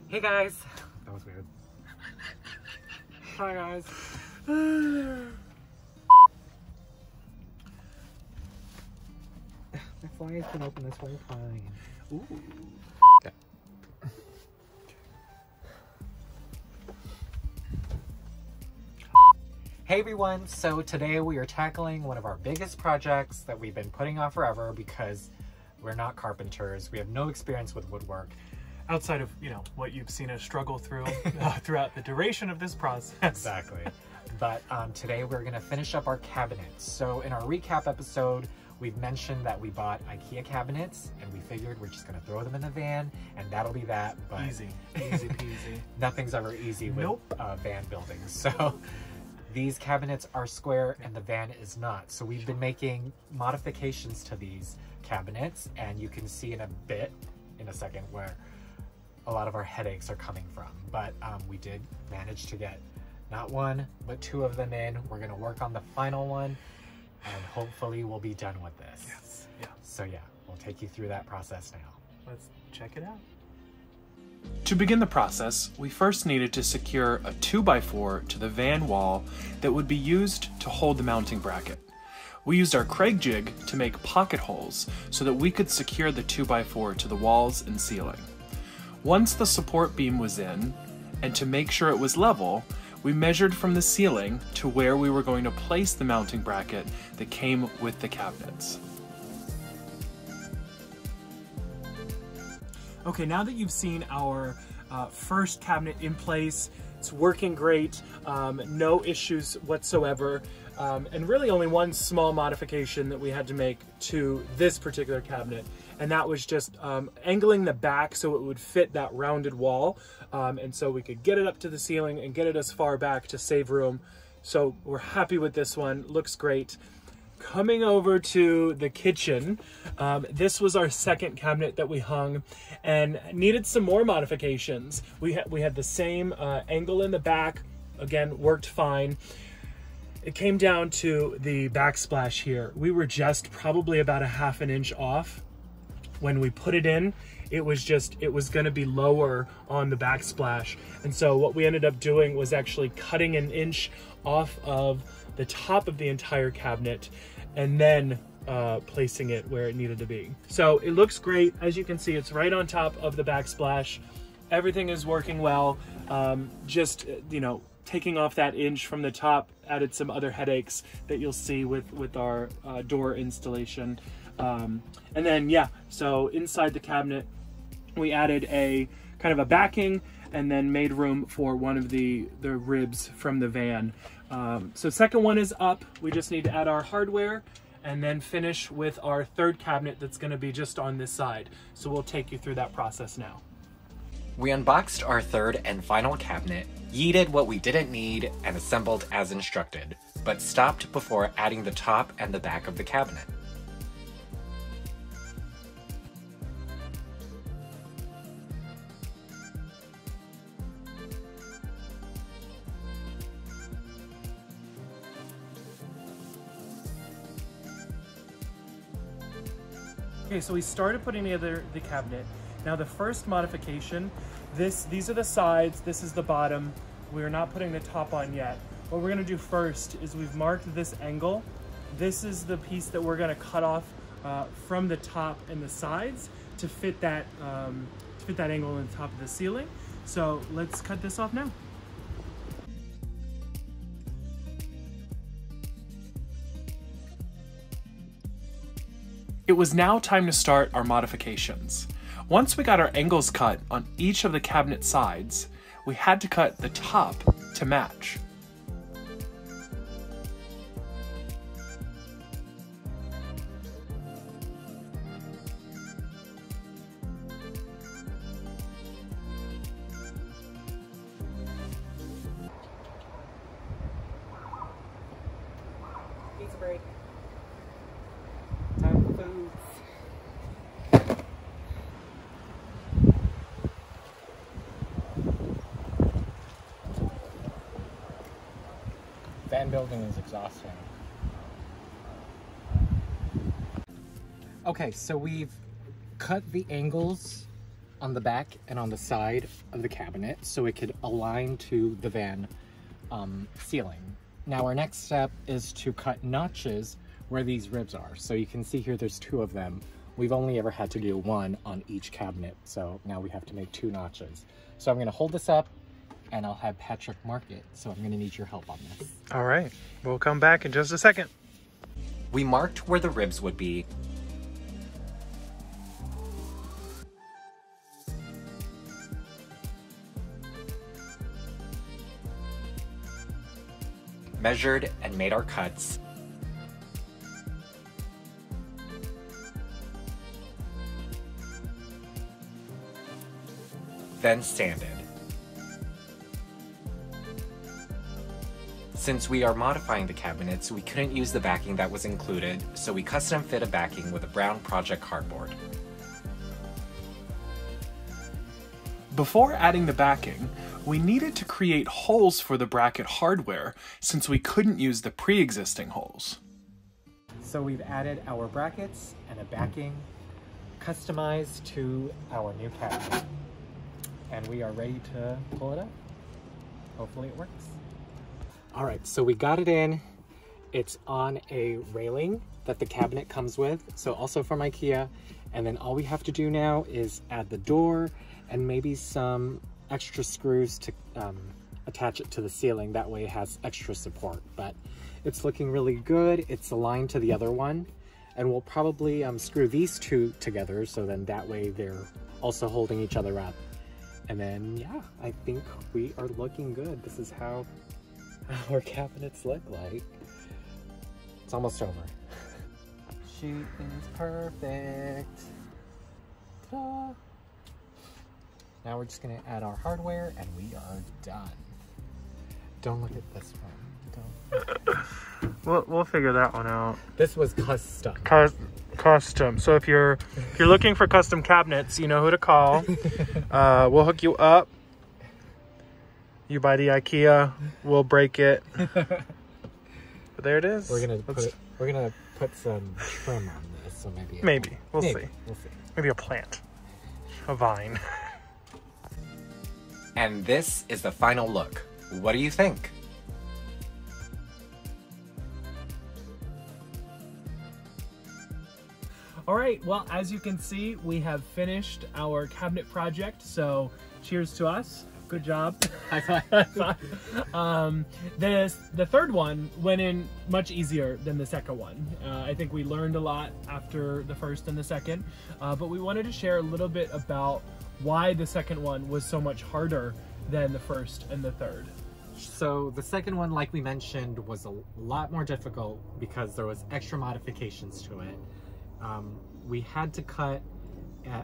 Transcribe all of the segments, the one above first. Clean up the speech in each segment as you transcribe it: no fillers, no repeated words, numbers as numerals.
Hey guys! That was weird. Hi guys. My fly has been open this whole time. Ooh. Okay. Hey everyone, so today we are tackling one of our biggest projects that we've been putting off forever because we're not carpenters. We have no experience with woodwork. Outside of, what you've seen us struggle through throughout the duration of this process. Exactly. But today we're going to finish up our cabinets. So in our recap episode, we've mentioned that we bought IKEA cabinets and we figured we're just going to throw them in the van and that'll be that. But easy peasy. Nothing's ever easy with van building. So these cabinets are square and the van is not. So we've been making modifications to these cabinets, and you can see in a second where a lot of our headaches are coming from. But we did manage to get not one, but two of them in. We're gonna work on the final one and hopefully we'll be done with this. Yes, yeah. So yeah, we'll take you through that process now. Let's check it out. To begin the process, we first needed to secure a 2x4 to the van wall that would be used to hold the mounting bracket. We used our Kreg jig to make pocket holes so that we could secure the 2x4 to the walls and ceiling. Once the support beam was in, and to make sure it was level, we measured from the ceiling to where we were going to place the mounting bracket that came with the cabinets. Okay, now that you've seen our first cabinet in place, it's working great, no issues whatsoever, and really only one small modification that we had to make to this particular cabinet, and that was just angling the back so it would fit that rounded wall, and so we could get it up to the ceiling and get it as far back to save room. So we're happy with this one, looks great. Coming over to the kitchen, this was our second cabinet that we hung and needed some more modifications. We had the same angle in the back, again, worked fine. It came down to the backsplash here. We were just probably about 1/2 inch off. When we put it in, it was gonna be lower on the backsplash. And so what we ended up doing was actually cutting 1 inch off of the top of the entire cabinet and then placing it where it needed to be. So it looks great. As you can see, it's right on top of the backsplash. Everything is working well. Taking off that inch from the top added some other headaches that you'll see with our door installation. And then, so inside the cabinet, we added a kind of a backing and then made room for one of the ribs from the van. So second one is up. We just need to add our hardware and then finish with our third cabinet that's gonna be just on this side. So we'll take you through that process now. We unboxed our third and final cabinet, yeeted what we didn't need, and assembled as instructed, but stopped before adding the top and the back of the cabinet. Okay, so we started putting together the cabinet. Now the first modification, these are the sides, this is the bottom. We're not putting the top on yet. What we're gonna do first is we've marked this angle. This is the piece that we're gonna cut off from the top and the sides to fit that angle on the top of the ceiling. So let's cut this off now. It was now time to start our modifications. Once we got our angles cut on each of the cabinet sides, we had to cut the top to match. Pizza break. Time for food. Van building is exhausting. Okay, so we've cut the angles on the back and on the side of the cabinet so it could align to the van ceiling. Now our next step is to cut notches where these ribs are. So you can see here there's 2 of them. We've only ever had to do 1 on each cabinet, so now we have to make 2 notches. So I'm gonna hold this up and I'll have Patrick mark it. So I'm gonna need your help on this. All right, we'll come back in just a second. We marked where the ribs would be. Measured and made our cuts. Then sanded. Since we are modifying the cabinets, we couldn't use the backing that was included, so we custom fit a backing with a brown project cardboard. Before adding the backing, we needed to create holes for the bracket hardware since we couldn't use the pre-existing holes. So we've added our brackets and a backing customized to our new cabinet. And we are ready to pull it up. Hopefully it works. All right, so we got it in. It's on a railing that the cabinet comes with, so also from IKEA. And then all we have to do now is add the door and maybe some extra screws to attach it to the ceiling. That way it has extra support, but it's looking really good. It's aligned to the other one, and we'll probably screw these 2 together, so then that way they're also holding each other up. And then, yeah, I think we are looking good. This is how our cabinets look like. It's almost over. She is perfect. Ta-da. Now we're just gonna add our hardware and we are done. Don't look at this one. Don't. We'll figure that one out. This was custom. Custom. So if you're looking for custom cabinets, you know who to call. We'll hook you up. You buy the IKEA, we'll break it. But there it is. We're gonna put some trim on this, so maybe we'll see. We'll see. Maybe a plant, a vine. And this is the final look. What do you think? All right, well, as you can see, we have finished our cabinet project, so cheers to us. Good job. High five. The third one went in much easier than the second one. I think we learned a lot after the first and the second, but we wanted to share a little bit about why the second one was so much harder than the first and the third. So the second one, like we mentioned, was a lot more difficult because there was extra modifications to it. We had to cut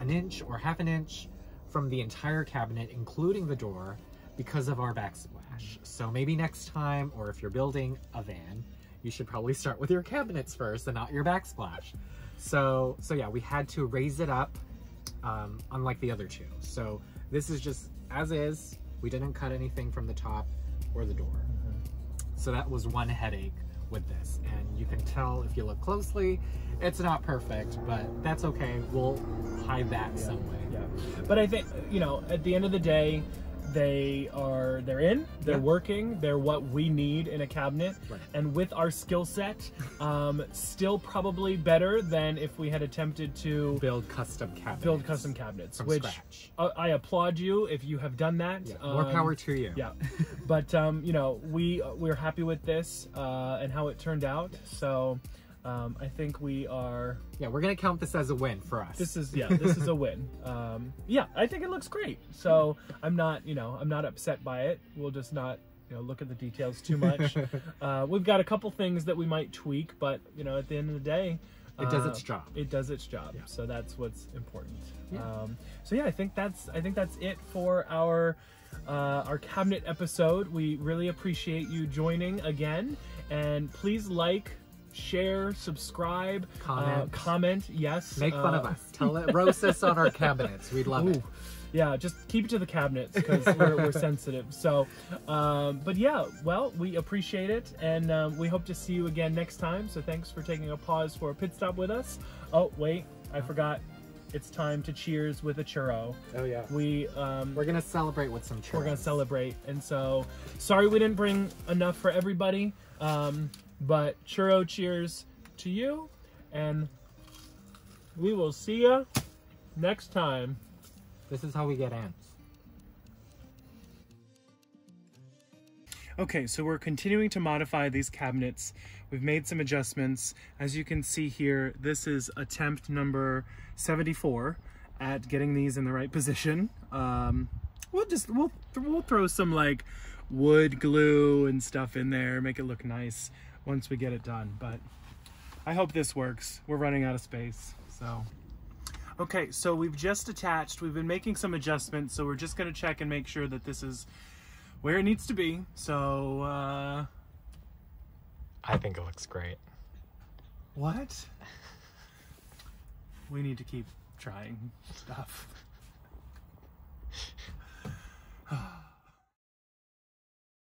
an inch or half an inch from the entire cabinet, including the door, because of our backsplash. So maybe next time, or if you're building a van, you should probably start with your cabinets first and not your backsplash. So yeah, we had to raise it up, unlike the other 2. So this is just as is. We didn't cut anything from the top or the door. So that was one headache with this. And you can tell if you look closely, it's not perfect, but that's okay. We'll hide that some way. Yeah. But I think, you know, at the end of the day, they're working, they're what we need in a cabinet. Right. And with our skill set, still probably better than if we had attempted to build custom cabinets. From which scratch. I applaud you if you have done that. Yeah, more power to you. Yeah. But, you know, we're happy with this and how it turned out. So I think we are... Yeah, we're going to count this as a win for us. This is a win. Yeah, I think it looks great. So I'm not upset by it. We'll just not, look at the details too much. We've got a couple things that we might tweak, but, at the end of the day, it does its job. It does its job. Yeah. So that's what's important. Yeah. So yeah, I think that's it for our cabinet episode. We really appreciate you joining again, and please like, share, subscribe, comment, yes. Make fun of us. Roast us on our cabinets. We'd love it. Yeah, just keep it to the cabinets because we're sensitive. So, but yeah, well, we appreciate it, and we hope to see you again next time. So thanks for taking a pause for a pit stop with us. Oh, wait, I forgot. it's time to cheers with a churro. Oh yeah. We're gonna celebrate with some churros. We're gonna celebrate, and so sorry we didn't bring enough for everybody, but churro cheers to you, and we will see you next time. This is how we get ants. Okay, so we're continuing to modify these cabinets. We've made some adjustments. As you can see here, this is attempt number 74 at getting these in the right position. We'll throw some like wood glue and stuff in there, make it look nice once we get it done. But I hope this works. We're running out of space, so. Okay, so we've just attached. We've been making some adjustments, so we're just gonna check and make sure that this is where it needs to be. So, I think it looks great. What? We need to keep trying stuff.